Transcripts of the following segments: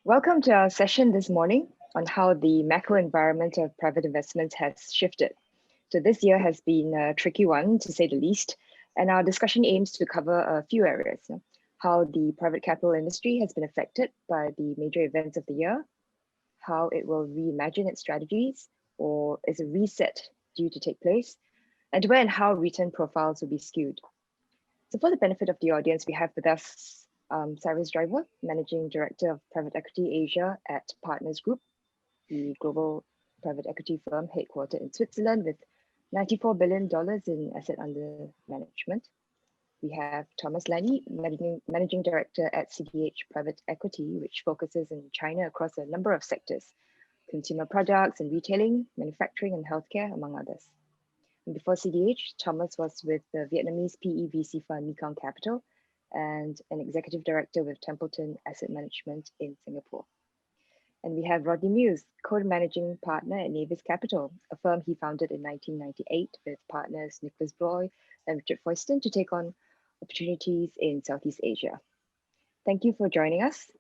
Welcome to our session this morning on how the macro environment of private investments has shifted. So this year has been a tricky one, to say the least, and our discussion aims to cover a few areas. How the private capital industry has been affected by the major events of the year, how it will reimagine its strategies, or is a reset due to take place, and where and how return profiles will be skewed. So for the benefit of the audience, we have with us Cyrus, Managing Director of Private Equity Asia at Partners Group, the global private equity firm headquartered in Switzerland with $94 billion in asset under management. We have Thomas Lanyi, Managing Director at CDH Private Equity, which focuses in China across a number of sectors, consumer products and retailing, manufacturing and healthcare, among others. And before CDH, Thomas was with the Vietnamese PE VC fund Mekong Capital and an executive director with Templeton Asset Management in Singapore. And we have Rodney Muse, co-managing partner at Navis Capital, a firm he founded in 1998 with partners Nicholas Bloy and Richard Foyston to take on opportunities in Southeast Asia. Thank you for joining us.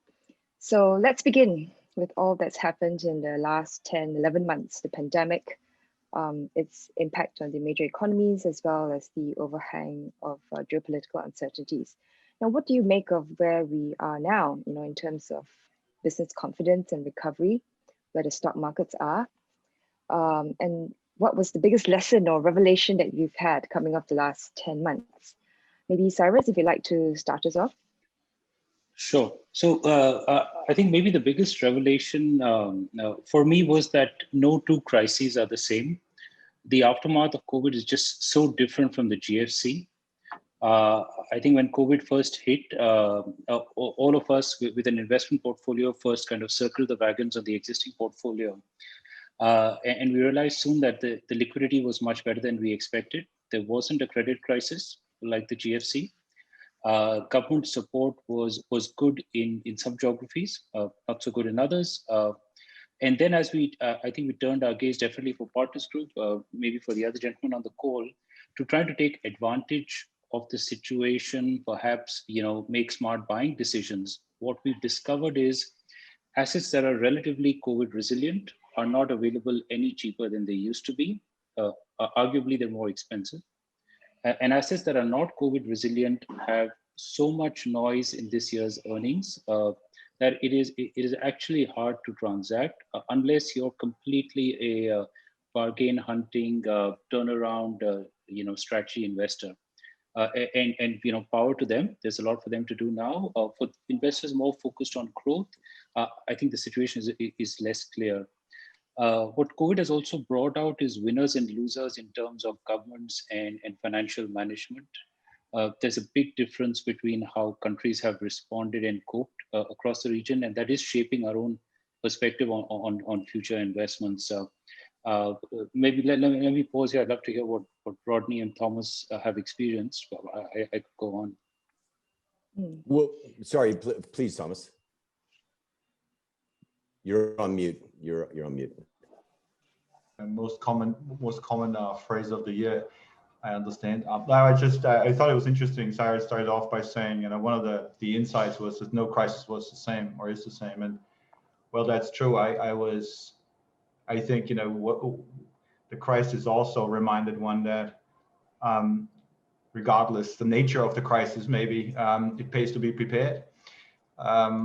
So let's begin with all that's happened in the last 10, 11 months, the pandemic, its impact on the major economies, as well as the overhang of geopolitical uncertainties. Now, what do you make of where we are now, in terms of business confidence and recovery, where the stock markets are? And what was the biggest lesson or revelation that you've had coming off the last 10 months? Maybe Cyrus, if you'd like to start us off. Sure. So I think maybe the biggest revelation for me was that no two crises are the same. The aftermath of COVID is just so different from the GFC. I think when COVID first hit, all of us with an investment portfolio first kind of circled the wagons of the existing portfolio. And we realized soon that the liquidity was much better than we expected. There wasn't a credit crisis like the GFC. Government support was good in some geographies, not so good in others. And then as I think we turned our gaze definitely for Partners Group, maybe for the other gentlemen on the call, to try to take advantage of the situation, perhaps, make smart buying decisions. What we've discovered is assets that are relatively COVID resilient are not available any cheaper than they used to be. Arguably, they're more expensive. And assets that are not COVID resilient have so much noise in this year's earnings that it is actually hard to transact unless you're completely a bargain hunting turnaround strategy investor. And power to them. There's a lot for them to do now. For investors more focused on growth, I think the situation is less clear. What COVID has also brought out is winners and losers in terms of governments and financial management. There's a big difference between how countries have responded and coped across the region, and that is shaping our own perspective on future investments. Maybe let me pause here. I'd love to hear what Rodney and Thomas have experienced. I could go on. Well, sorry, please, Thomas. You're on mute. You're on mute. And most common phrase of the year, I understand. I thought it was interesting. Cyrus started off by saying, one of the insights was that no crisis was the same or is the same, and well, that's true. I think what the crisis also reminded one that regardless the nature of the crisis, maybe it pays to be prepared. As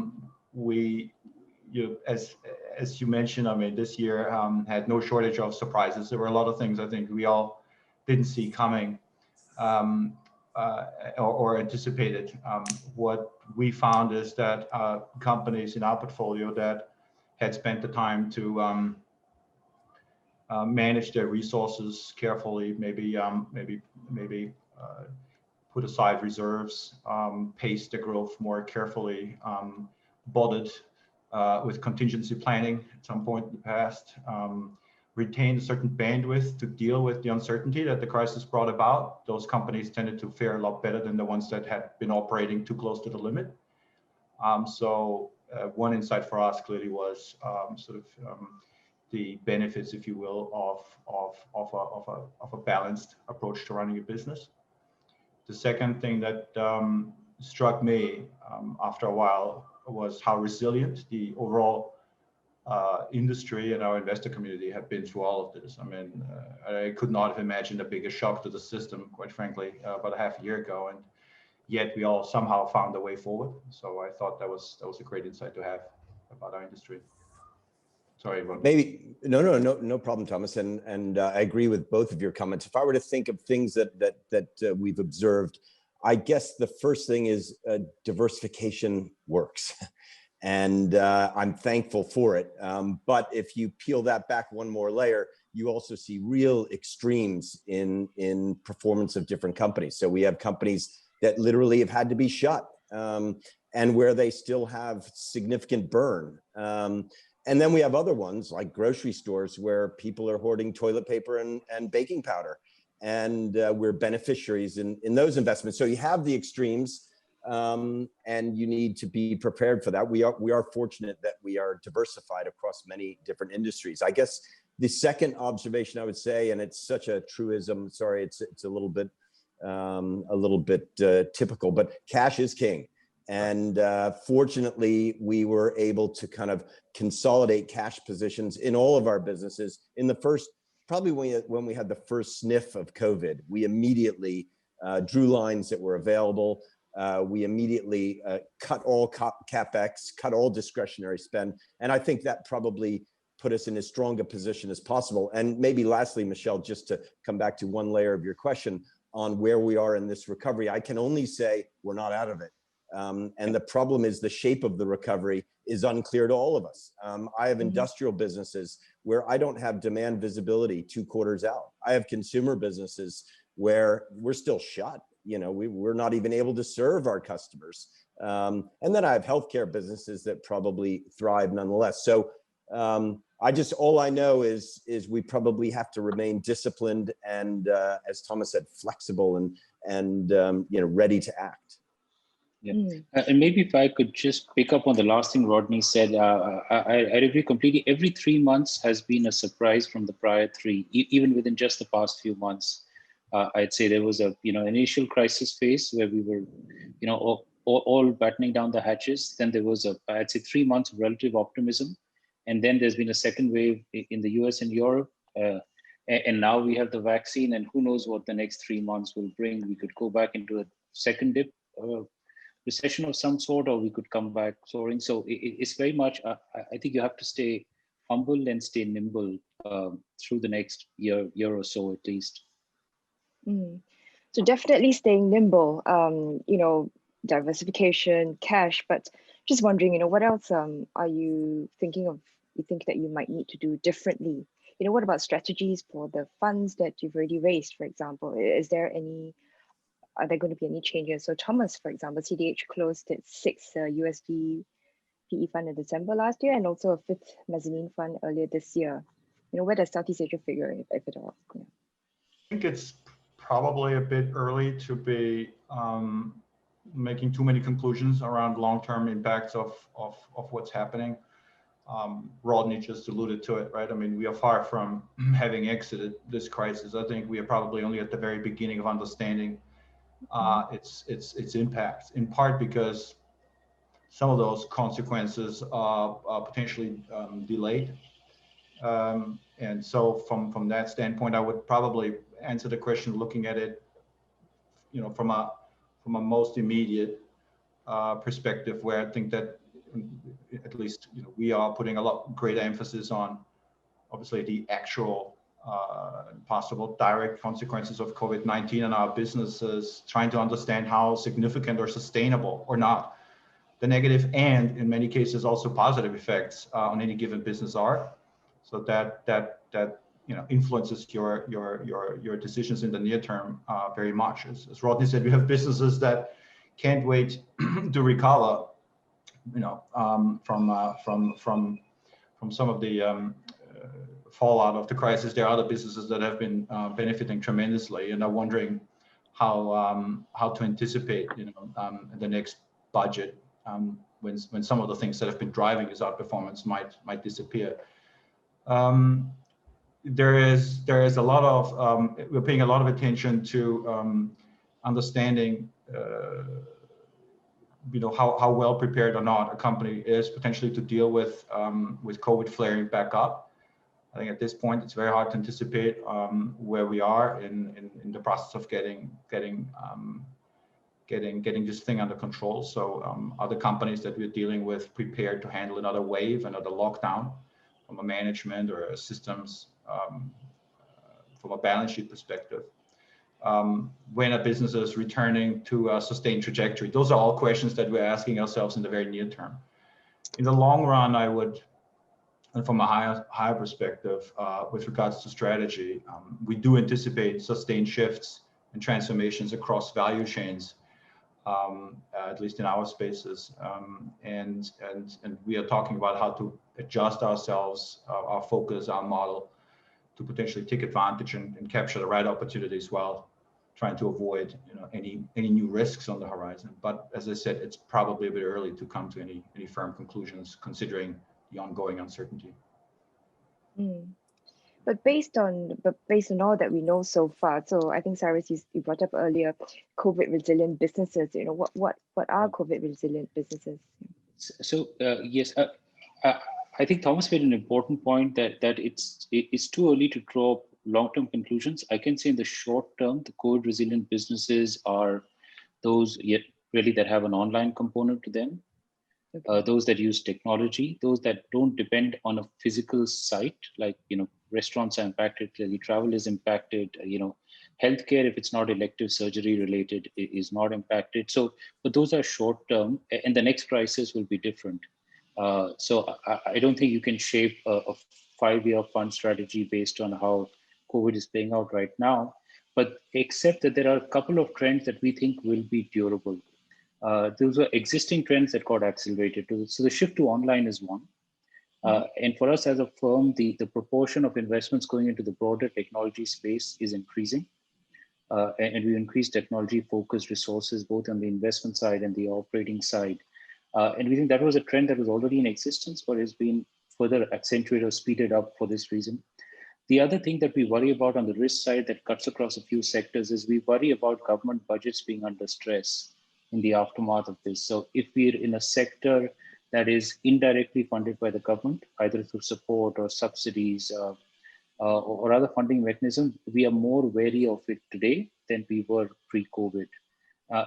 you mentioned, I mean, this year had no shortage of surprises. There were a lot of things I think we all didn't see coming or anticipated. What we found is that companies in our portfolio that had spent the time to manage their resources carefully, maybe put aside reserves, pace the growth more carefully, bought with contingency planning at some point in the past, retained a certain bandwidth to deal with the uncertainty that the crisis brought about. Those companies tended to fare a lot better than the ones that had been operating too close to the limit. So one insight for us clearly was the benefits, if you will, of a balanced approach to running a business. The second thing that struck me after a while was how resilient the overall industry and our investor community have been through all of this. I mean, I could not have imagined a bigger shock to the system, quite frankly, about a half a year ago, and yet we all somehow found a way forward. So I thought that was a great insight to have about our industry. Sorry, Rodney. Maybe no problem, Thomas. And I agree with both of your comments. If I were to think of things that we've observed, I guess the first thing is diversification works. And I'm thankful for it. But if you peel that back one more layer, you also see real extremes in performance of different companies. So we have companies that literally have had to be shut, and where they still have significant burn. And then we have other ones like grocery stores where people are hoarding toilet paper and baking powder. And we're beneficiaries in those investments. So you have the extremes. And you need to be prepared for that. We are fortunate that we are diversified across many different industries. I guess the second observation I would say, and it's such a truism, sorry, it's a little bit typical, but cash is king. And fortunately, we were able to kind of consolidate cash positions in all of our businesses. In the first, probably when we had the first sniff of COVID, we immediately drew lines that were available. We immediately cut all CapEx, cut all discretionary spend. And I think that probably put us in as strong a position as possible. And maybe lastly, Michelle, just to come back to one layer of your question on where we are in this recovery, I can only say we're not out of it. And the problem is the shape of the recovery is unclear to all of us. I have industrial businesses where I don't have demand visibility 2 quarters out. I have consumer businesses where we're still shut. You know, we're not even able to serve our customers. And then I have healthcare businesses that probably thrive nonetheless. So all I know is we probably have to remain disciplined and, as Thomas said, flexible and ready to act. Yeah. And maybe if I could just pick up on the last thing Rodney said, I agree completely. Every 3 months has been a surprise from the prior 3, even within just the past few months. I'd say there was a initial crisis phase where we were all battening down the hatches. Then there was I'd say 3 months of relative optimism, and then there's been a second wave in the US and Europe, and now we have the vaccine, and who knows what the next 3 months will bring. We could go back into a second dip, recession of some sort, or we could come back soaring. So it's very much I think you have to stay humble and stay nimble through the next year or so at least. So definitely staying nimble, diversification, cash, but just wondering, what else are you thinking of, you think that you might need to do differently? What about strategies for the funds that you've already raised, for example? Are there going to be any changes? So Thomas, for example, CDH closed its 6th USD PE fund in December last year, and also a 5th mezzanine fund earlier this year. Where does Southeast Asia figure, if at all? Yeah. I think it's probably a bit early to be making too many conclusions around long-term impacts of what's happening. Rodney just alluded to it, right? I mean, we are far from having exited this crisis. I think we are probably only at the very beginning of understanding its impacts, in part because some of those consequences are potentially delayed. And so from that standpoint, I would probably answer the question looking at it, from a most immediate perspective, where I think that at least we are putting a lot greater emphasis on obviously the actual possible direct consequences of COVID-19 on our businesses, trying to understand how significant or sustainable or not the negative and in many cases also positive effects on any given business are. So that influences your decisions in the near term very much. As Rodney said, we have businesses that can't wait to recover, from some of the fallout of the crisis. There are other businesses that have been benefiting tremendously and are wondering how to anticipate, the next budget when some of the things that have been driving this outperformance might disappear. There is a lot of we're paying a lot of attention to understanding how well prepared or not a company is potentially to deal with COVID flaring back up. I think at this point it's very hard to anticipate where we are in the process of getting this thing under control. So are the companies that we're dealing with prepared to handle another wave, another lockdown from a management or a systems, from a balance sheet perspective? When a business is returning to a sustained trajectory? Those are all questions that we're asking ourselves in the very near term. In the long run, I would, and from a higher perspective, with regards to strategy, we do anticipate sustained shifts and transformations across value chains, at least in our spaces, and we are talking about how to adjust ourselves, our focus, our model, to potentially take advantage and capture the right opportunities while trying to avoid any new risks on the horizon. But as I said, it's probably a bit early to come to any firm conclusions considering the ongoing uncertainty. But based on all that we know so far, so I think Cyrus, you brought up earlier, COVID resilient businesses. What are COVID resilient businesses? So yes, I think Thomas made an important point that it's too early to draw long-term conclusions. I can say in the short term, the COVID resilient businesses are those really that have an online component to them. Okay. Those that use technology, those that don't depend on a physical site, like restaurants are impacted, clearly travel is impacted, healthcare, if it's not elective surgery related, is not impacted. So, but those are short term, and the next crisis will be different. So I don't think you can shape a 5-year fund strategy based on how COVID is playing out right now, but except that there are a couple of trends that we think will be durable. Those are existing trends that got accelerated. So the shift to online is one. And for us as a firm, the proportion of investments going into the broader technology space is increasing. And we increased technology focused resources, both on the investment side and the operating side. And we think that was a trend that was already in existence, but has been further accentuated or speeded up for this reason. The other thing that we worry about on the risk side that cuts across a few sectors is we worry about government budgets being under stress in the aftermath of this. So if we're in a sector that is indirectly funded by the government, either through support or subsidies or other funding mechanisms, we are more wary of it today than we were pre-COVID.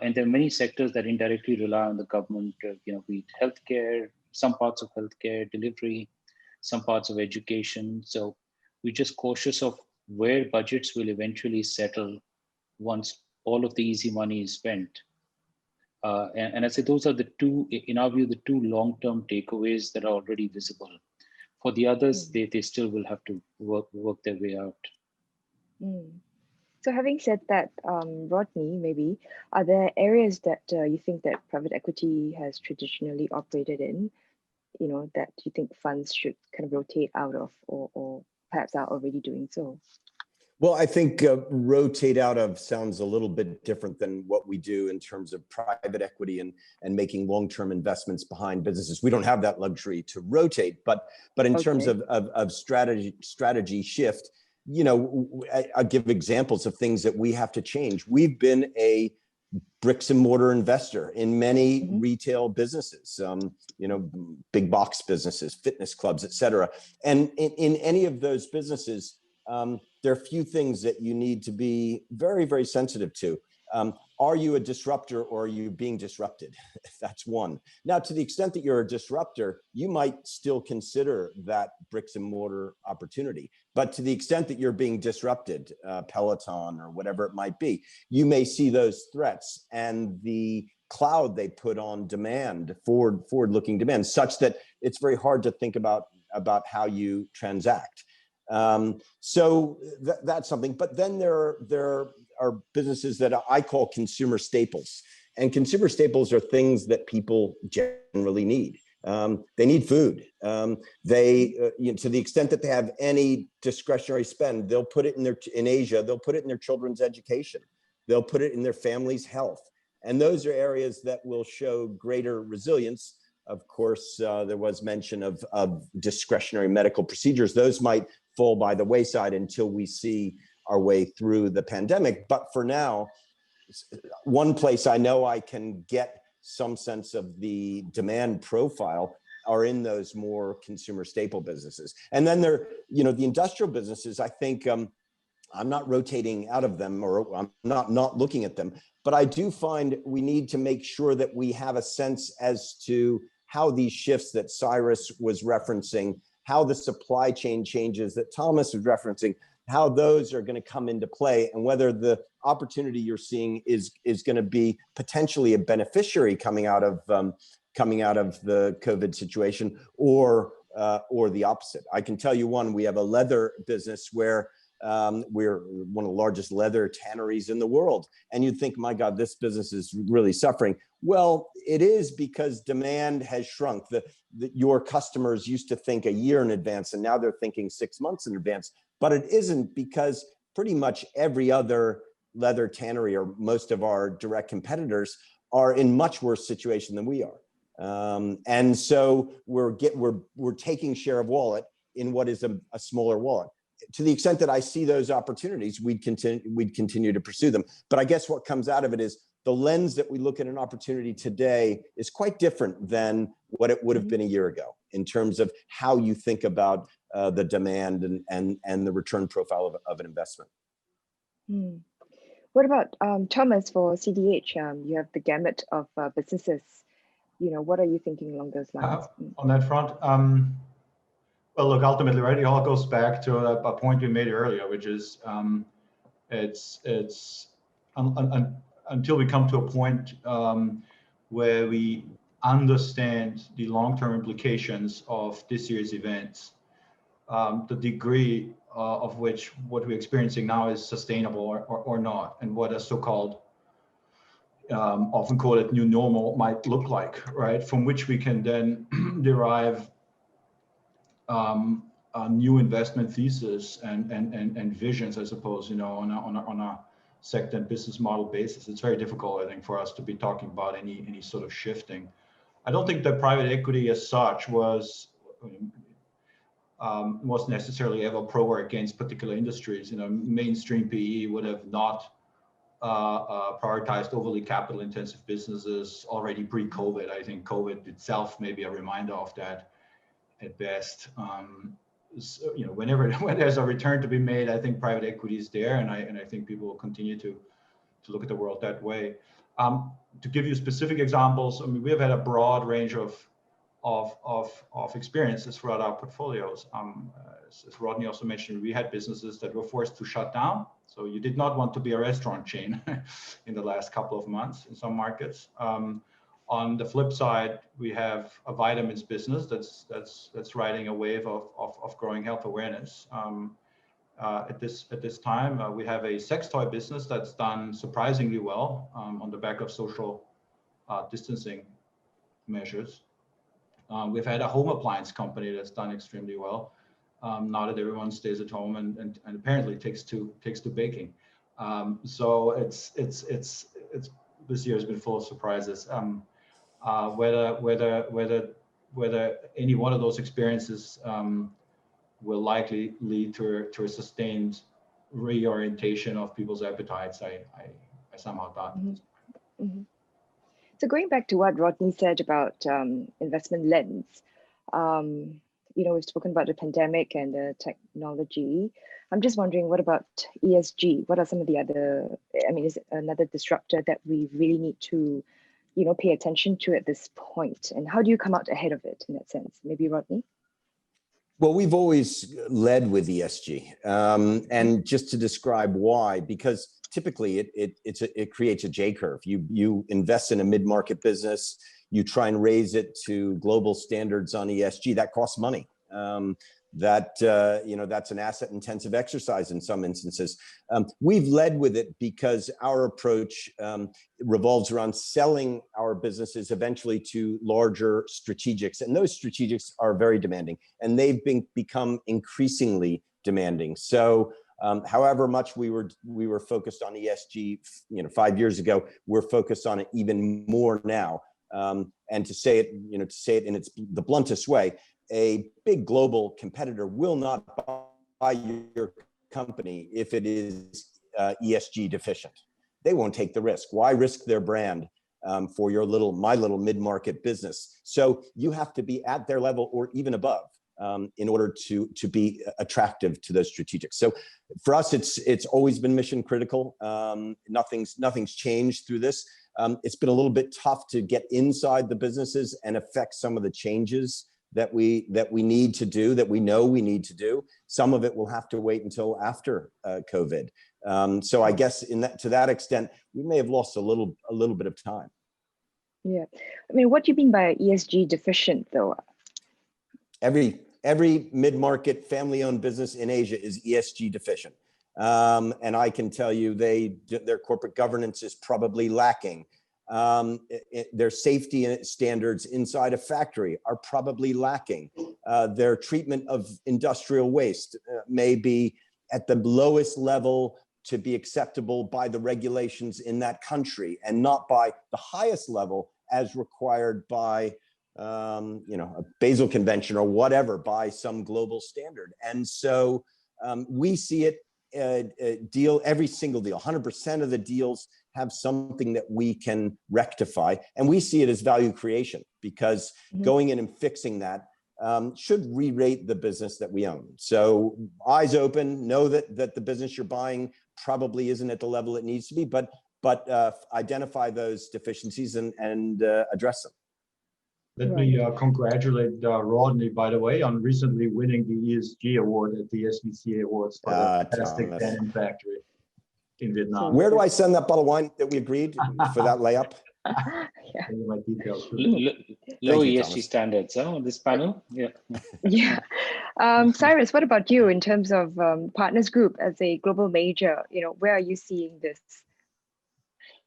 And there are many sectors that indirectly rely on the government, be it healthcare, some parts of healthcare delivery, some parts of education. So we're just cautious of where budgets will eventually settle once all of the easy money is spent. And I say those are the two, in our view, the two long-term takeaways that are already visible. For the others, they still will have to work their way out. So having said that, Rodney, maybe, are there areas that you think that private equity has traditionally operated in, that you think funds should kind of rotate out of or perhaps are already doing so? Well, I think rotate out of sounds a little bit different than what we do in terms of private equity and making long-term investments behind businesses. We don't have that luxury to rotate, but in terms of strategy shift, I'll give examples of things that we have to change. We've been a bricks and mortar investor in many retail businesses, big box businesses, fitness clubs, et cetera. And in any of those businesses, there are a few things that you need to be very, very sensitive to. Are you a disruptor or are you being disrupted? That's one. Now, to the extent that you're a disruptor, you might still consider that bricks and mortar opportunity. But to the extent that you're being disrupted, Peloton or whatever it might be, you may see those threats and the cloud they put on demand, forward-looking demand, such that it's very hard to think about how you transact. So that's something. But then there are businesses that I call consumer staples, and consumer staples are things that people generally need. They need food. To the extent that they have any discretionary spend, they'll put it in Asia. They'll put it in their children's education. They'll put it in their family's health. And those are areas that will show greater resilience. Of course, there was mention of discretionary medical procedures. Those might fall by the wayside until we see our way through the pandemic. But for now, one place I know I can get some sense of the demand profile are in those more consumer staple businesses. And then there, the industrial businesses, I think, I'm not rotating out of them, or I'm not looking at them, but I do find we need to make sure that we have a sense as to how these shifts that Cyrus was referencing, how the supply chain changes that Thomas was referencing, how those are going to come into play, and whether the opportunity you're seeing is going to be potentially a beneficiary coming out of the COVID situation, or the opposite. I can tell you we have a leather business where we're one of the largest leather tanneries in the world. And you'd think, my God, this business is really suffering. Well, it is because demand has shrunk. Your customers used to think a year in advance, and now they're thinking 6 months in advance. But it isn't, because pretty much every other leather tannery, or most of our direct competitors, are in much worse situation than we are. And so we're taking share of wallet in what is a smaller wallet. To the extent that I see those opportunities, we'd continue to pursue them. But I guess what comes out of it is the lens that we look at an opportunity today is quite different than what it would have been a year ago, in terms of how you think about the demand and the return profile of an investment. What about Thomas, for CDH? You have the gamut of businesses. What are you thinking along those lines? On that front, well, look, ultimately, right, it all goes back to a point we made earlier, which is until we come to a point where we understand the long-term implications of this year's events, the degree of which what we're experiencing now is sustainable or not, and what a so-called, often call it new normal, might look like, right? From which we can then derive a new investment thesis and visions, I suppose, on a sector and business model basis. It's very difficult, I think, for us to be talking about any sort of shifting. I don't think that private equity as such was necessarily ever pro or against particular industries. Mainstream PE would have not prioritized overly capital intensive businesses already pre-COVID. I think COVID itself may be a reminder of that at best. When there's a return to be made, I think private equity is there, and I think people will continue to look at the world that way. To give you specific examples, we have had a broad range of experiences throughout our portfolios. As Rodney also mentioned, we had businesses that were forced to shut down. So you did not want to be a restaurant chain in the last couple of months in some markets. On the flip side, we have a vitamins business that's riding a wave of growing health awareness. At this time, we have a sex toy business that's done surprisingly well on the back of social distancing measures. We've had a home appliance company that's done extremely well now that everyone stays at home and apparently takes to baking. So it's this year has been full of surprises. Whether any one of those experiences will likely lead to a sustained reorientation of people's appetites, I somehow doubt. So going back to what Rodney said about investment lens, we've spoken about the pandemic and the technology. I'm just wondering, what about ESG? What are some of the other, is it another disruptor that we really need to pay attention to at this point? And how do you come out ahead of it in that sense? Maybe Rodney? Well, we've always led with ESG, and just to describe why, because typically it creates a J curve. You invest in a mid-market business, you try and raise it to global standards on ESG. That costs money. That's an asset-intensive exercise in some instances. We've led with it because our approach revolves around selling our businesses eventually to larger strategics, and those strategics are very demanding, and they've become increasingly demanding. So, however much we were focused on ESG, 5 years ago, we're focused on it even more now. And to say it in the bluntest way, a big global competitor will not buy your company if it is ESG deficient. They won't take the risk. Why risk their brand for my little mid-market business. So you have to be at their level or even above in order to be attractive to those strategics. So for us, it's always been mission critical. Nothing's changed through this. It's been a little bit tough to get inside the businesses and affect some of the changes that we need to do, that we know we need to do. Some of it will have to wait until after COVID. So I guess to that extent, we may have lost a little bit of time. Yeah, I mean, what do you mean by ESG deficient, though? Every mid-market family-owned business in Asia is ESG deficient. And I can tell you their corporate governance is probably lacking. Their safety standards inside a factory are probably lacking. Their treatment of industrial waste may be at the lowest level to be acceptable by the regulations in that country, and not by the highest level as required by a Basel Convention or whatever, by some global standard. And so we see it every single deal, 100% of the deals have something that we can rectify, and we see it as value creation, because going in and fixing that should re-rate the business that we own. So eyes open, know that the business you're buying probably isn't at the level it needs to be, but identify those deficiencies and address them. Let me congratulate Rodney, by the way, on recently winning the ESG award at the SVCA Awards for the plastic denim factory in Vietnam. Where do I send that bottle of wine that we agreed for that layup? Yeah. My details. Low ESG standards on this panel. Yeah. Yeah. Cyrus, what about you in terms of Partners Group as a global major? Where are you seeing this?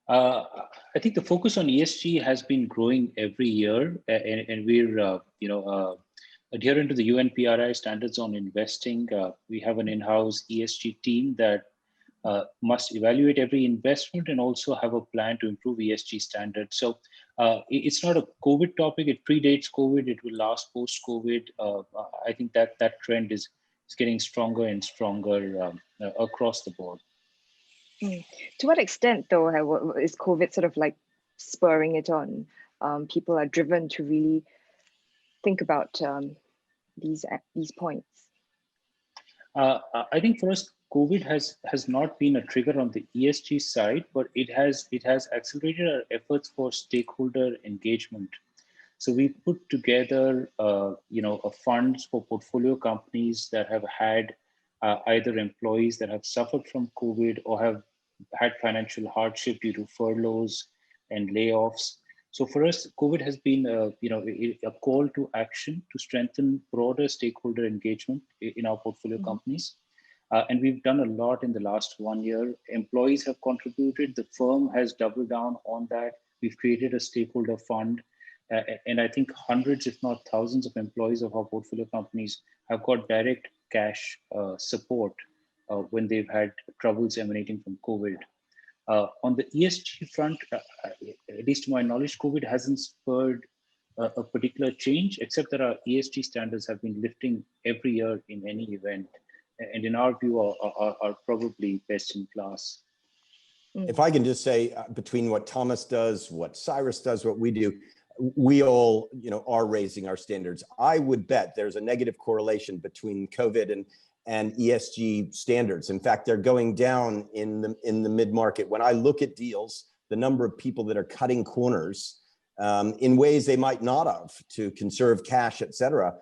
I think the focus on ESG has been growing every year, and we're adhering to the UNPRI standards on investing. We have an in-house ESG team that must evaluate every investment and also have a plan to improve ESG standards. So it's not a COVID topic. It predates COVID. It will last post-COVID. I think that trend is getting stronger and stronger across the board. To what extent, though, is COVID sort of like spurring it on? People are driven to really think about these points. I think for us, COVID has not been a trigger on the ESG side, but it has accelerated our efforts for stakeholder engagement. So we put together, a funds for portfolio companies that have had either employees that have suffered from COVID or have had financial hardship due to furloughs and layoffs. So for us, COVID has been a call to action to strengthen broader stakeholder engagement in our portfolio companies. And we've done a lot in the last 1 year. Employees have contributed. The firm has doubled down on that. We've created a stakeholder fund. And I think hundreds, if not thousands, of employees of our portfolio companies have got direct cash support when they've had troubles emanating from COVID. On the ESG front, at least to my knowledge, COVID hasn't spurred a particular change, except that our ESG standards have been lifting every year in any event, and in our view are probably best in class. If I can just say, between what Thomas does, what Cyrus does, what we do, we all are raising our standards. I would bet there's a negative correlation between COVID and ESG standards. In fact, they're going down in the mid-market. When I look at deals, the number of people that are cutting corners in ways they might not have to conserve cash, et cetera,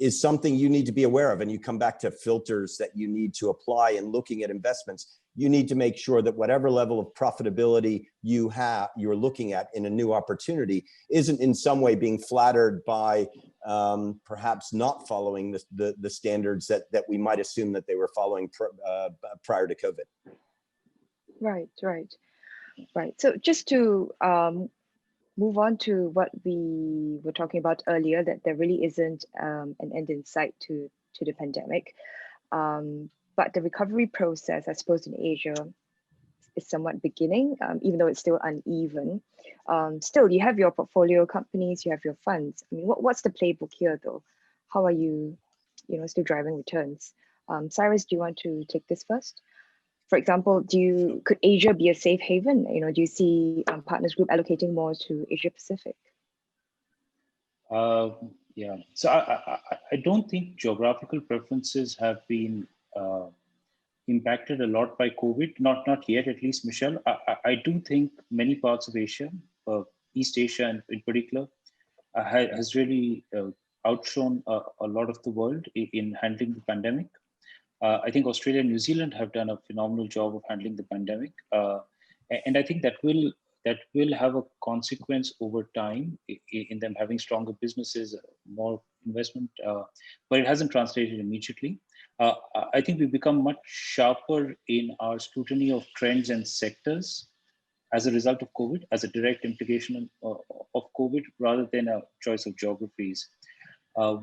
is something you need to be aware of. And you come back to filters that you need to apply in looking at investments. You need to make sure that whatever level of profitability you're looking at in a new opportunity isn't in some way being flattered by perhaps not following the standards that we might assume that they were following prior to COVID. Right. So just to move on to what we were talking about earlier, that there really isn't an end in sight to the pandemic. But the recovery process, I suppose, in Asia is somewhat beginning, even though it's still uneven. Still, you have your portfolio companies, you have your funds. I mean, what's the playbook here, though? How are you, still driving returns? Cyrus, do you want to take this first? For example, could Asia be a safe haven? Do you see Partners Group allocating more to Asia Pacific? Yeah, so I don't think geographical preferences have been impacted a lot by COVID. Not yet, at least, Michelle. I do think many parts of Asia, East Asia in particular, has really outshone a lot of the world in handling the pandemic. I think Australia and New Zealand have done a phenomenal job of handling the pandemic, and I think that will have a consequence over time in them having stronger businesses, more investment, but it hasn't translated immediately. I think we've become much sharper in our scrutiny of trends and sectors as a result of COVID, as a direct implication of COVID, rather than a choice of geographies.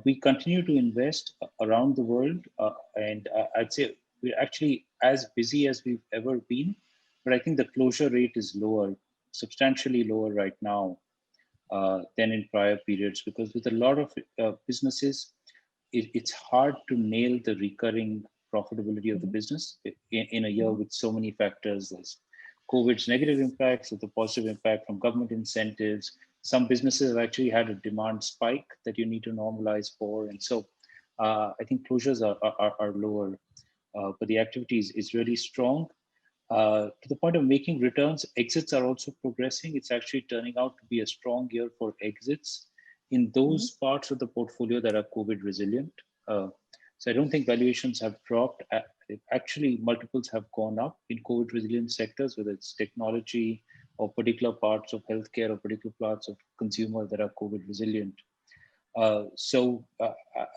We continue to invest around the world, and I'd say we're actually as busy as we've ever been, but I think the closure rate is lower, substantially lower right now than in prior periods, because with a lot of businesses, it's hard to nail the recurring profitability of the business in a year with so many factors. There's COVID's negative impacts, or the positive impact from government incentives. Some businesses have actually had a demand spike that you need to normalize for. And so I think closures are lower, but the activity is really strong. To the point of making returns, exits are also progressing. It's actually turning out to be a strong year for exits in those parts of the portfolio that are COVID resilient. So I don't think valuations have dropped. Actually, multiples have gone up in COVID resilient sectors, whether it's technology or particular parts of healthcare or particular parts of consumer that are COVID resilient. So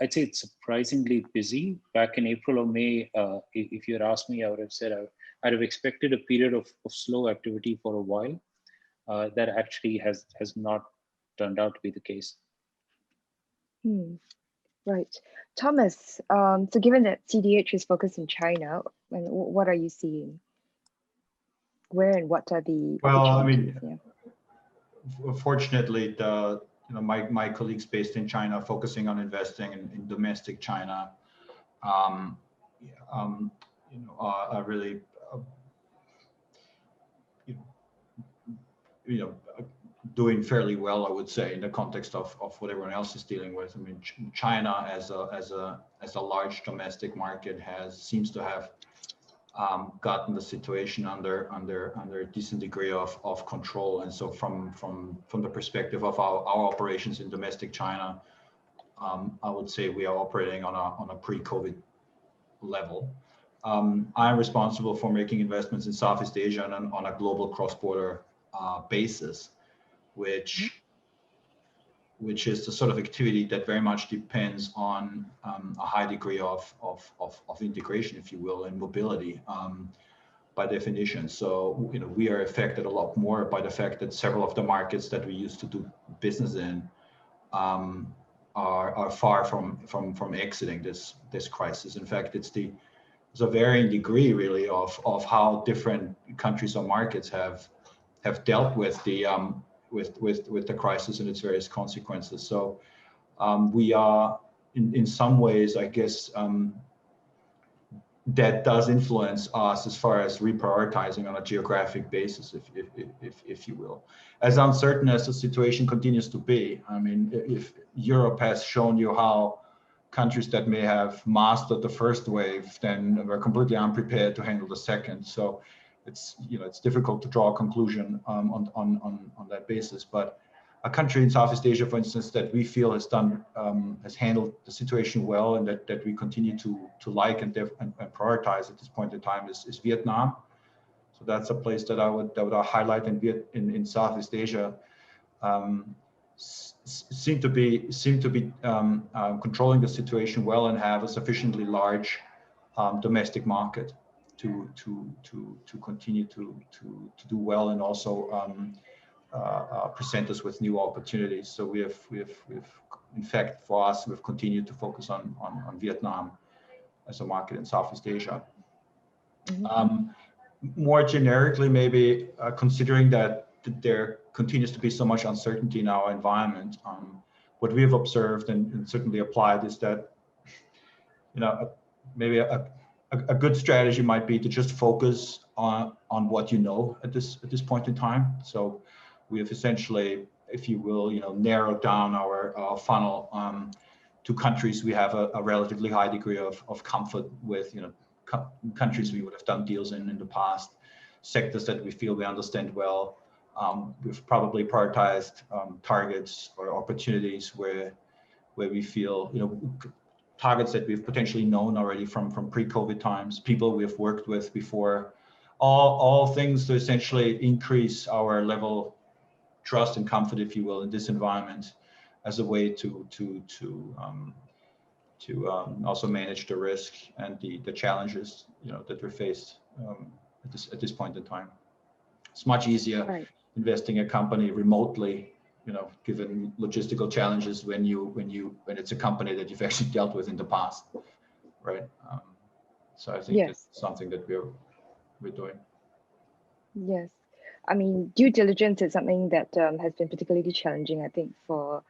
I'd say it's surprisingly busy. Back in April or May, if you had asked me, I would have said I'd have expected a period of slow activity for a while. That actually has not turned out to be the case. Right. Thomas, so given that CDH is focused in China, and what are you seeing? Where and what are the opportunities? I mean, fortunately, my colleagues based in China focusing on investing in domestic China, are really, doing fairly well, I would say, in the context of what everyone else is dealing with. I mean, China as a large domestic market seems to have gotten the situation under a decent degree of control. And so from the perspective of our operations in domestic China, I would say we are operating on a pre-COVID level. I'm responsible for making investments in Southeast Asia on a global cross-border basis, which is the sort of activity that very much depends on a high degree of integration, if you will, and mobility by definition. So we are affected a lot more by the fact that several of the markets that we used to do business in are far from exiting this crisis. In fact, it's a varying degree really of how different countries or markets have dealt with the crisis and its various consequences. So we are in some ways, I guess, that does influence us as far as reprioritizing on a geographic basis, if you will. As uncertain as the situation continues to be, I mean, if Europe has shown you how countries that may have mastered the first wave then were completely unprepared to handle the second. So it's difficult to draw a conclusion on that basis. But a country in Southeast Asia, for instance, that we feel has handled the situation well and that we continue to like and prioritize at this point in time is Vietnam. So that's a place that I would highlight in Southeast Asia. Seem to be controlling the situation well and have a sufficiently large domestic market to continue to do well and also present us with new opportunities. So we have in fact for us we've continued to focus on Vietnam as a market in Southeast Asia. More generically, maybe considering that there continues to be so much uncertainty in our environment, what we have observed and certainly applied is that maybe a good strategy might be to just focus on what you know at this point in time. So we have essentially, if you will, narrowed down our funnel to countries we have a relatively high degree of comfort with, countries we would have done deals in the past, sectors that we feel we understand well. We've probably prioritized targets or opportunities where we feel, targets that we've potentially known already from pre-COVID times, people we have worked with before, all things to essentially increase our level of trust and comfort, if you will, in this environment, as a way to also manage the risk and the challenges that we face at this point in time. It's much easier investing a company remotely, given logistical challenges when it's a company that you've actually dealt with in the past, right? So I think that's something that we're doing. Yes, I mean, due diligence is something that has been particularly challenging, I think, for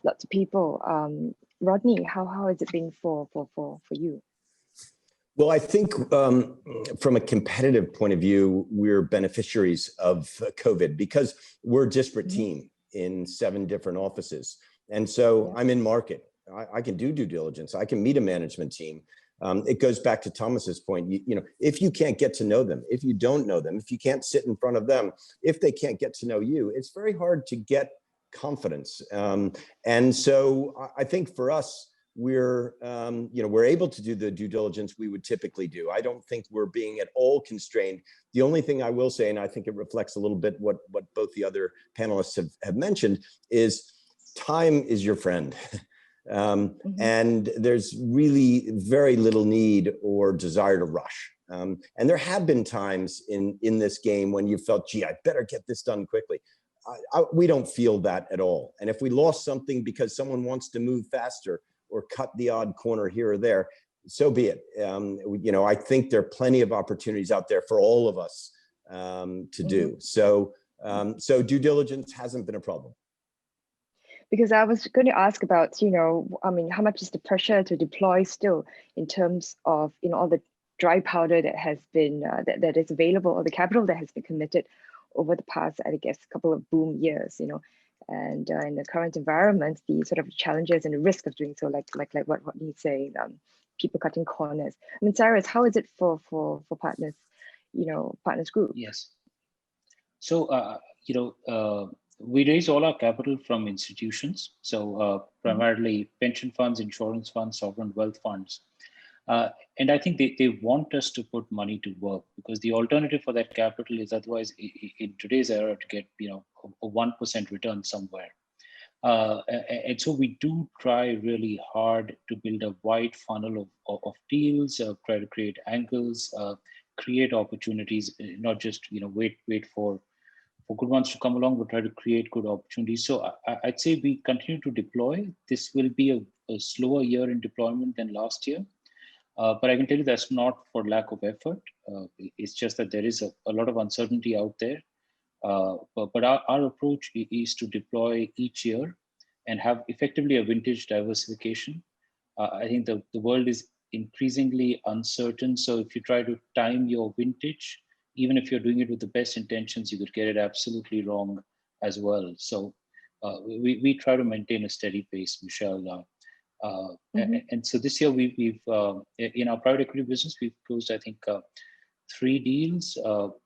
lots of people. Rodney, how has it been for you? Well, I think from a competitive point of view, we're beneficiaries of COVID because we're a disparate team in 7 different offices. And so I'm in market. I can do due diligence. I can meet a management team. It goes back to Thomas's point. If you can't get to know them, if you don't know them, if you can't sit in front of them, if they can't get to know you, it's very hard to get confidence. And so I think for us, we're able to do the due diligence we would typically do. I don't think we're being at all constrained. The only thing I will say, and I think it reflects a little bit what both the other panelists have mentioned, is time is your friend. And there's really very little need or desire to rush. And there have been times in this game when you felt, gee, I better get this done quickly. We don't feel that at all. And if we lost something because someone wants to move faster or cut the odd corner here or there, so be it. I think there are plenty of opportunities out there for all of us to do. So due diligence hasn't been a problem. Because I was going to ask about, how much is the pressure to deploy still in terms of, all the dry powder that has been, that is available, or the capital that has been committed over the past, I guess, couple of boom years, and in the current environment, the sort of challenges and the risk of doing so, like what Rodney's saying, people cutting corners. I mean, Cyrus, how is it for partners, Partners Group? Yes. So, we raise all our capital from institutions. So primarily pension funds, insurance funds, sovereign wealth funds. And I think they want us to put money to work, because the alternative for that capital is otherwise in today's era to get a 1% return somewhere. And so we do try really hard to build a wide funnel of deals, try to create angles, create opportunities, not just wait for good ones to come along, but try to create good opportunities. So I'd say we continue to deploy. This will be a slower year in deployment than last year. But I can tell you that's not for lack of effort. It's just that there is a lot of uncertainty out there. But our approach is to deploy each year and have effectively a vintage diversification. I think the world is increasingly uncertain. So if you try to time your vintage, even if you're doing it with the best intentions, you could get it absolutely wrong as well. So we try to maintain a steady pace, Michelle. And so this year we've in our private equity business, we've closed, I think, 3 deals.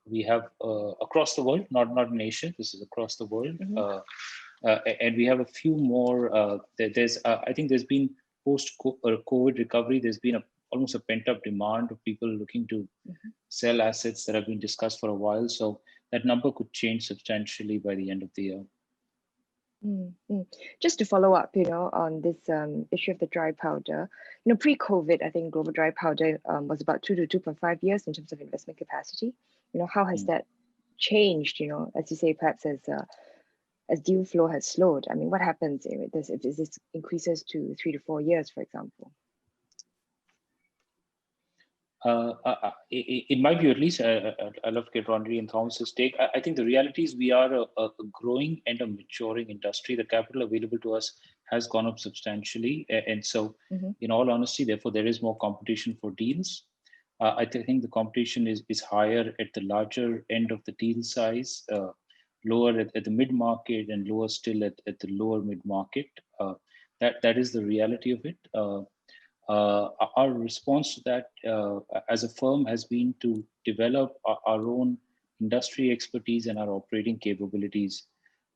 We have across the world, not in Asia. This is across the world, and we have a few more. I think there's been post-COVID recovery. There's been almost a pent-up demand of people looking to sell assets that have been discussed for a while. So that number could change substantially by the end of the year. Just to follow up, on this issue of the dry powder, pre-COVID, I think global dry powder was about 2 to 2.5 years in terms of investment capacity. How has that changed? As you say, perhaps as deal flow has slowed. I mean, what happens if this increases to 3 to 4 years, for example? In my view, at least, I love to get Rodney and Thomas's take. I think the reality is we are a growing and a maturing industry. The capital available to us has gone up substantially. And so, in all honesty, therefore, there is more competition for deals. think the competition is higher at the larger end of the deal size, lower at the mid market, and lower still at the lower mid market. That is the reality of it. Our response to that as a firm has been to develop our own industry expertise and our operating capabilities.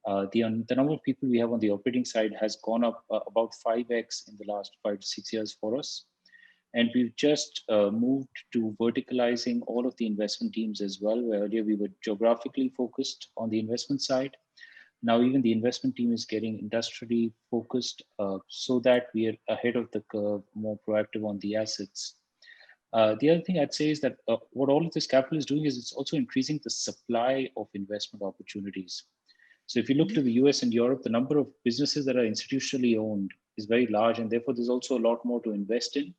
The number of people we have on the operating side has gone up about 5x in the last 5 to 6 years for us. And we've just moved to verticalizing all of the investment teams as well, where earlier we were geographically focused on the investment side. Now even the investment team is getting industrially focused so that we are ahead of the curve, more proactive on the assets. The other thing I'd say is that what all of this capital is doing is it's also increasing the supply of investment opportunities. So if you look to the US and Europe, the number of businesses that are institutionally owned is very large, and therefore there's also a lot more to invest in.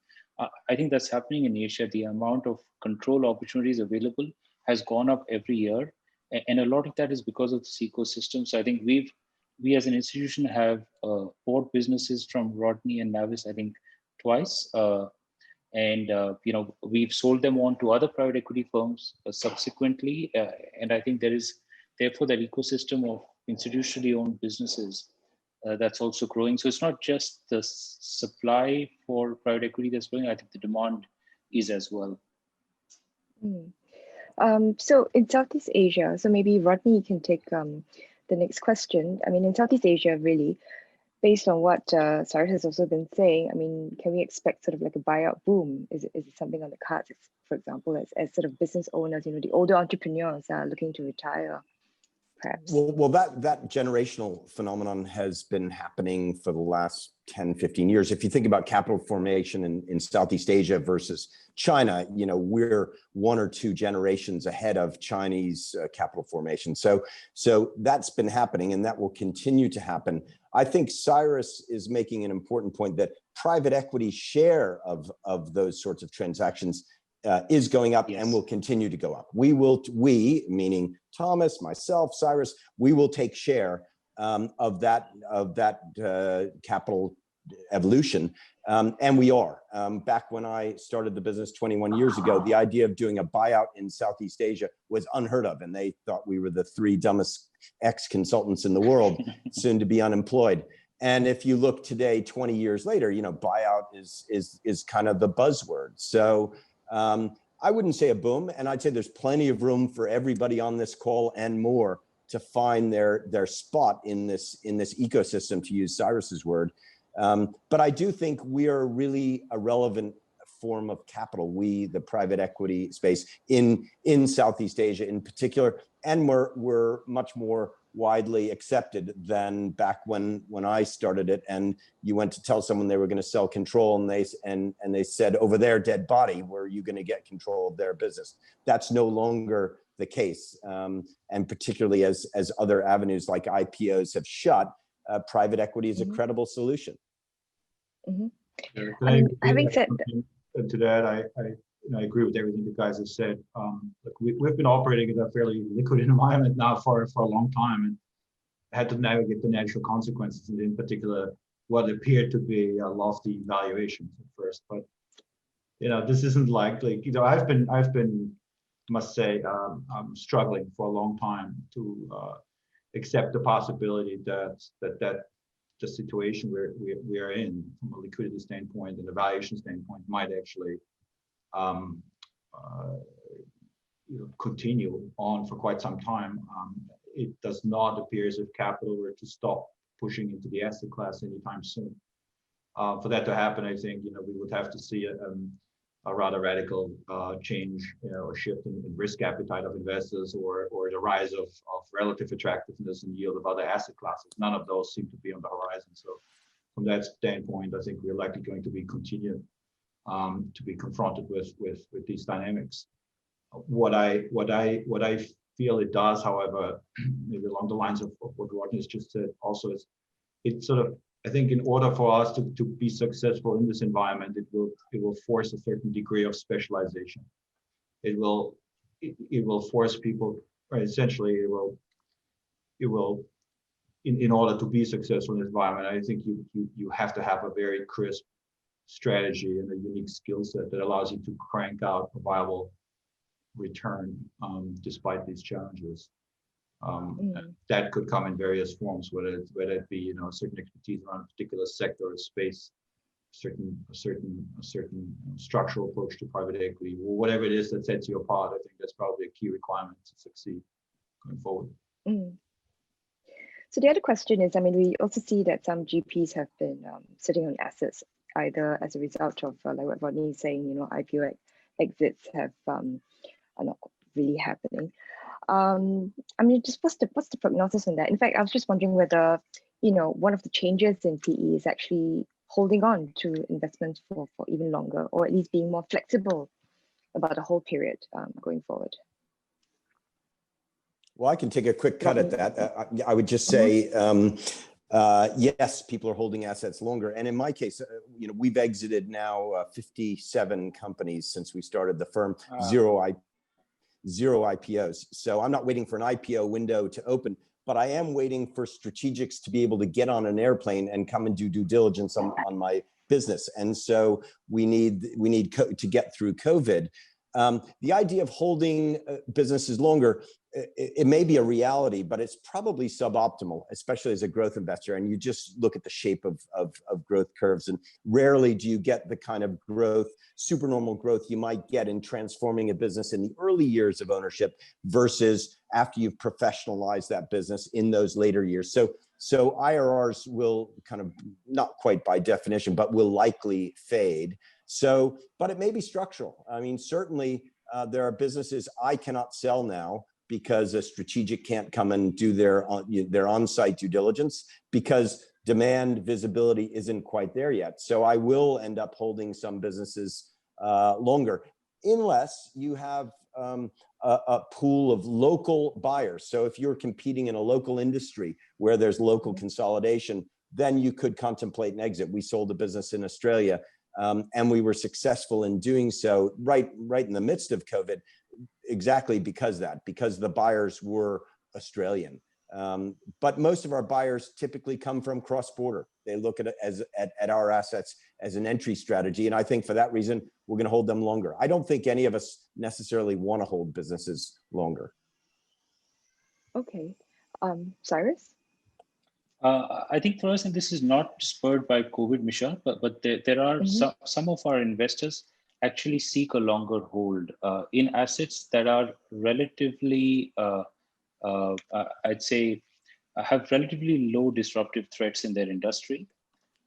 I think that's happening in Asia. The amount of control opportunities available has gone up every year. And a lot of that is because of this ecosystem. So I think we as an institution have bought businesses from Rodney and Navis, I think twice. We've sold them on to other private equity firms subsequently. And I think there is therefore that ecosystem of institutionally owned businesses that's also growing. So it's not just the supply for private equity that's growing. I think the demand is as well. So in Southeast Asia, so maybe Rodney can take the next question. I mean, in Southeast Asia, really, based on what Cyrus has also been saying, I mean, can we expect sort of like a buyout boom? Is it something on the cards, for example, as sort of business owners, the older entrepreneurs are looking to retire? Perhaps. Well, that generational phenomenon has been happening for the last 10, 15 years. If you think about capital formation in Southeast Asia versus China, we're 1 or 2 generations ahead of Chinese capital formation. So that's been happening, and that will continue to happen. I think Cyrus is making an important point that private equity share of those sorts of transactions is going up. Yes. And will continue to go up. We, meaning Thomas, myself, Cyrus, we will take share of that capital evolution, and we are. Back when I started the business 21 years ago, the idea of doing a buyout in Southeast Asia was unheard of, and they thought we were the 3 dumbest ex-consultants in the world, soon to be unemployed. And if you look today, 20 years later, buyout is kind of the buzzword. So I wouldn't say a boom, and I'd say there's plenty of room for everybody on this call and more to find their spot in this ecosystem, to use Cyrus's word. But I do think we are really a relevant form of capital, the private equity space in Southeast Asia in particular, and we're much more widely accepted than back when I started it, and you went to tell someone they were going to sell control, and they said, over their dead body, were you going to get control of their business? That's no longer the case, and particularly as other avenues like IPOs have shut, private equity is a credible solution. Having said to that, I agree with everything the guys have said. Look, we've been operating in a fairly liquid environment now for a long time, and had to navigate the natural consequences, and in particular, what appeared to be lofty valuations at first. But this isn't like I've been, must say, struggling for a long time to accept the possibility that the situation we are in from a liquidity standpoint and a valuation standpoint might actually continue on for quite some time. It does not appear as if capital were to stop pushing into the asset class anytime soon. For that to happen, I think we would have to see a rather radical change, or shift in risk appetite of investors, or the rise of relative attractiveness and yield of other asset classes. None of those seem to be on the horizon. So from that standpoint, I think we're likely going to be continuing to be confronted with these dynamics. What I feel it does, however, maybe along the lines of what Rodney has just said, also is it sort of, I think, in order for us to be successful in this environment, it will force a certain degree of specialization. It will force people, or essentially it will in order to be successful in this environment, I think you have to have a very crisp strategy and a unique skill set that allows you to crank out a viable return despite these challenges. That could come in various forms, whether it be, you know, a certain expertise around a particular sector or space, a certain structural approach to private equity, or whatever it is that sets you apart. I think that's probably a key requirement to succeed going forward. So the other question is, I mean, we also see that some GPs have been sitting on assets, either as a result of like what Rodney is saying, you know, IPO exits are not really happening. I mean, just what's the prognosis on that? In fact, I was just wondering whether, you know, one of the changes in PE is actually holding on to investments for even longer, or at least being more flexible about the whole period going forward. Well, I can take a quick cut at that. I would just say, yes, people are holding assets longer. And in my case, you know, we've exited now 57 companies since we started the firm, zero IPOs. So I'm not waiting for an IPO window to open, but I am waiting for strategics to be able to get on an airplane and come and do due diligence on my business. And so we need to get through COVID. The idea of holding businesses longer, it may be a reality, but it's probably suboptimal, especially as a growth investor. And you just look at the shape of growth curves, and rarely do you get the kind of growth, supernormal growth you might get in transforming a business in the early years of ownership versus after you've professionalized that business in those later years. So IRRs will kind of, not quite by definition, but will likely fade. So, but it may be structural. I mean, certainly there are businesses I cannot sell now because a strategic can't come and do their on-site due diligence because demand visibility isn't quite there yet. So I will end up holding some businesses longer, unless you have a pool of local buyers. So if you're competing in a local industry where there's local consolidation, then you could contemplate an exit. We sold a business in Australia, and we were successful in doing so right in the midst of COVID, exactly because the buyers were Australian. But most of our buyers typically come from cross-border. They look at it at our assets as an entry strategy. And I think for that reason, we're going to hold them longer. I don't think any of us necessarily want to hold businesses longer. Okay. Cyrus? I think for us, and this is not spurred by COVID, Michelle, but there are some of our investors actually seek a longer hold in assets that are relatively, I'd say, have relatively low disruptive threats in their industry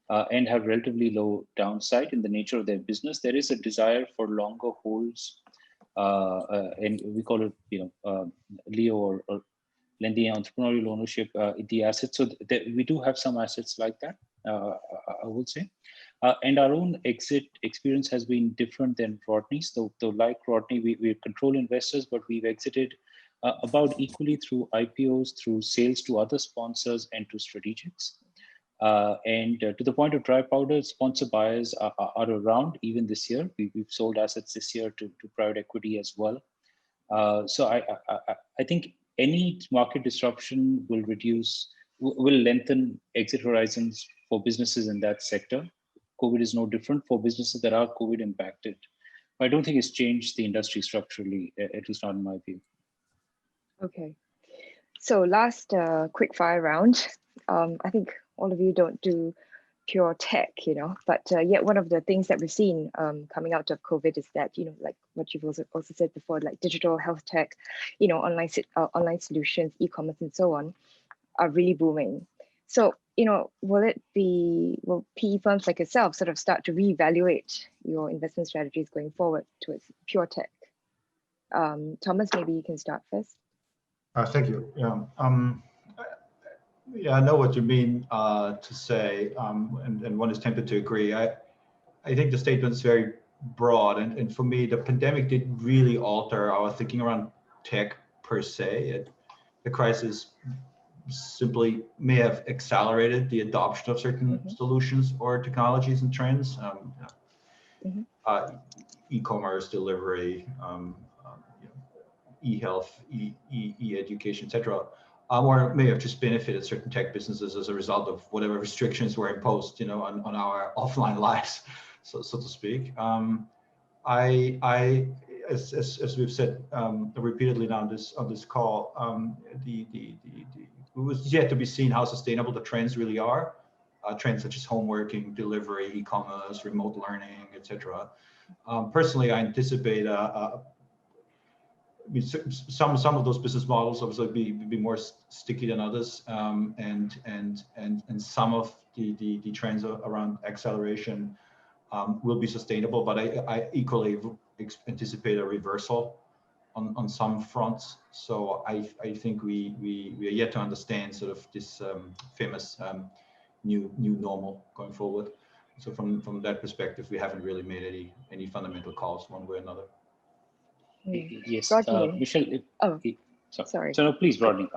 and have relatively low downside in the nature of their business. There is a desire for longer holds, and we call it, Leo or lending entrepreneurial ownership in the assets. So we do have some assets like that, I would say. And our own exit experience has been different than Rodney's. Though like Rodney, we're control investors, but we've exited about equally through IPOs, through sales to other sponsors and to strategics. And to the point of dry powder, sponsor buyers are around even this year. We've sold assets this year to private equity as well. So I think any market disruption will lengthen exit horizons for businesses in that sector. COVID is no different for businesses that are COVID impacted. But I don't think it's changed the industry structurally, at least not in my view. Okay. So last quick fire round. I think all of you don't do pure tech, but yet one of the things that we've seen coming out of COVID is that, like what you've also said before, like digital health tech, online solutions, e-commerce and so on are really booming. So, will PE firms like yourself sort of start to reevaluate your investment strategies going forward towards pure tech? Thomas, maybe you can start first. Thank you. Yeah, I know what you mean to say, and one is tempted to agree. I think the statement is very broad, and for me, the pandemic didn't really alter our thinking around tech per se. The crisis simply may have accelerated the adoption of certain solutions or technologies and trends, e-commerce, delivery, e-health, e-education, etc. Or may have just benefited certain tech businesses as a result of whatever restrictions were imposed, on our offline lives. so to speak. As we've said repeatedly now on this call, it was yet to be seen how sustainable the trends really are. Trends such as home working, delivery, e-commerce, remote learning, etc. Personally, I anticipate some of those business models obviously be more sticky than others, and some of the trends around acceleration will be sustainable. But I equally anticipate a reversal on some fronts. So I think we are yet to understand sort of this famous new normal going forward. So from that perspective, we haven't really made any fundamental calls one way or another. Yes, Rodney. Michelle. Sorry. So no, please, Rodney.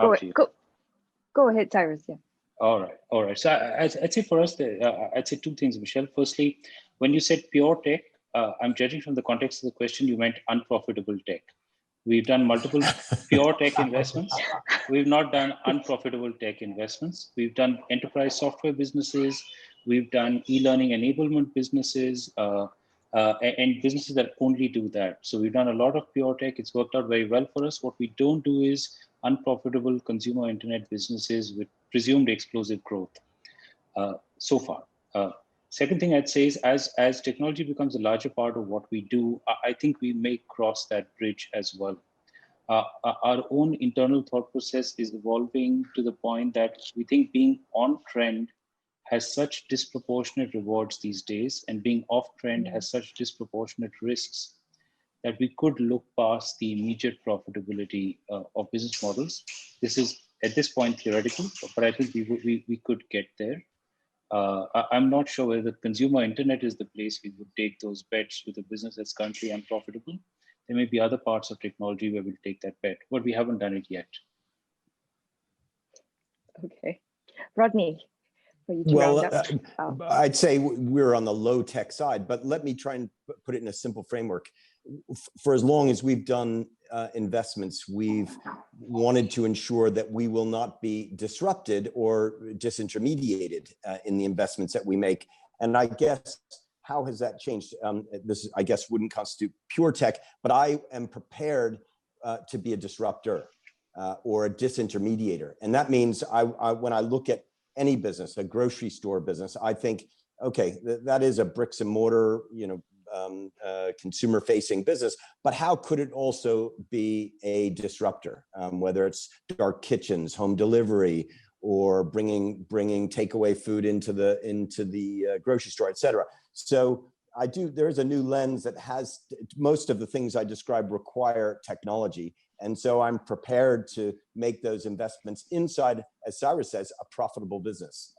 Go ahead, Cyrus. Yeah. All right. So I'd say for us, I'd say two things, Michelle. Firstly, when you said pure tech, I'm judging from the context of the question, you meant unprofitable tech. We've done multiple pure tech investments. We've not done unprofitable tech investments. We've done enterprise software businesses. We've done e-learning enablement businesses and businesses that only do that. So we've done a lot of pure tech. It's worked out very well for us. What we don't do is unprofitable consumer internet businesses with presumed explosive growth so far. Second thing I'd say is as technology becomes a larger part of what we do, I think we may cross that bridge as well. Our own internal thought process is evolving to the point that we think being on trend has such disproportionate rewards these days, and being off trend has such disproportionate risks that we could look past the immediate profitability of business models. This is at this point theoretical, but I think we could get there. I'm not sure whether the consumer internet is the place we would take those bets with a business that's currently unprofitable. There may be other parts of technology where we'll take that bet, but we haven't done it yet. Okay. Rodney, for you to round up. I'd say we're on the low tech side, but let me try and put it in a simple framework. For as long as we've done investments, we've wanted to ensure that we will not be disrupted or disintermediated in the investments that we make. And I guess, how has that changed? This, I guess, wouldn't constitute pure tech, but I am prepared to be a disruptor or a disintermediator. And that means when I look at any business, a grocery store business, I think, okay, that is a bricks and mortar, consumer-facing business, but how could it also be a disruptor? Whether it's dark kitchens, home delivery, or bringing takeaway food into the grocery store, et cetera. So there's a new lens that has, most of the things I described require technology. And so I'm prepared to make those investments inside, as Cyrus says, a profitable business.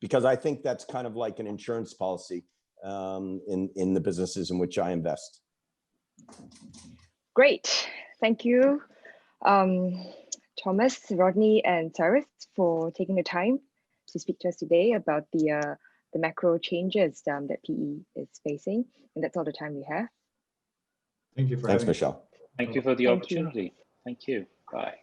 Because I think that's kind of like an insurance policy in the businesses in which I invest. Great, thank you, Thomas, Rodney, and Cyrus for taking the time to speak to us today about the macro changes that PE is facing. And that's all the time we have. Thank you for Thanks, Michelle. Thank you for the opportunity. Thank you. Bye.